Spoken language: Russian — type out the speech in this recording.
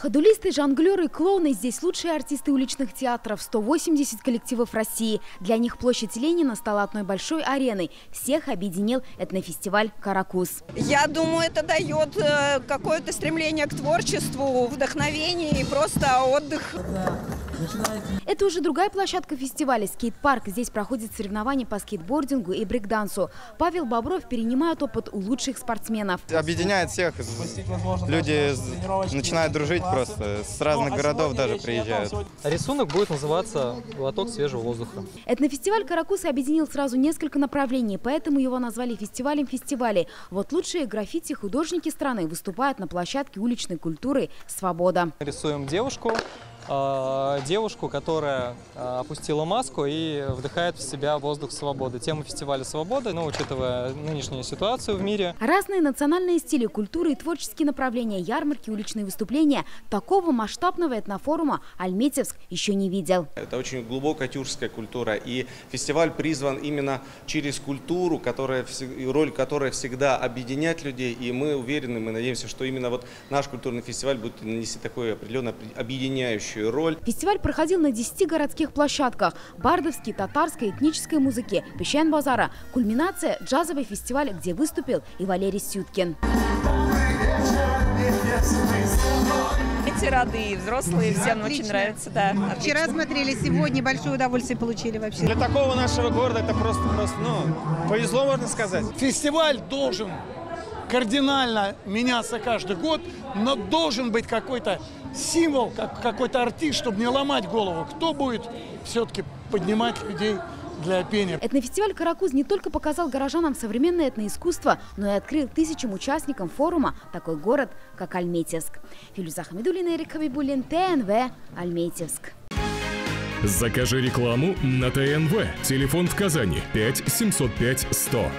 Ходулисты, жонглеры, клоуны – здесь лучшие артисты уличных театров, 180 коллективов России. Для них площадь Ленина стала одной большой ареной. Всех объединил этнофестиваль «Каракуз». Я думаю, это дает какое-то стремление к творчеству, вдохновение и просто отдых. Это уже другая площадка фестиваля – скейт-парк. Здесь проходят соревнования по скейтбордингу и брейк-дансу. Павел Бобров перенимает опыт у лучших спортсменов. Объединяет всех. Люди начинают дружить просто. С разных городов даже приезжают. Рисунок будет называться «Глоток свежего воздуха». Этнофестиваль «Каракуз» объединил сразу несколько направлений, поэтому его назвали фестивалем фестивалей. Вот лучшие граффити-художники страны выступают на площадке уличной культуры «Свобода». Рисуем девушку, которая опустила маску и вдыхает в себя воздух свободы. Тема фестиваля «Свобода», но учитывая нынешнюю ситуацию в мире. Разные национальные стили, культуры и творческие направления, ярмарки, уличные выступления. Такого масштабного этнофорума Альметьевск еще не видел. Это очень глубокая тюркская культура, и фестиваль призван именно через культуру, роль которой всегда объединять людей, и мы уверены, мы надеемся, что именно вот наш культурный фестиваль будет нанести такую определенно объединяющую роль. Фестиваль проходил на 10 городских площадках – бардовской, татарской, этнической музыки, Песчан-базара. Кульминация – джазовый фестиваль, где выступил и Валерий Сюткин. Эти рады и взрослые, всем очень нравится. Да, вчера смотрели, сегодня большое удовольствие получили вообще. Для такого нашего города это просто повезло, можно сказать. Фестиваль должен кардинально меняться каждый год, но должен быть какой-то символ, какой-то артист, чтобы не ломать голову. Кто будет все-таки поднимать людей для пения? Этнофестиваль «Каракуз» не только показал горожанам современное этноискусство, но и открыл тысячам участникам форума такой город, как Альметьевск. Филюза Хамидуллина, Эрик Хабибуллин, ТНВ, Альметьевск. Закажи рекламу на ТНВ. Телефон в Казани 5 705 100.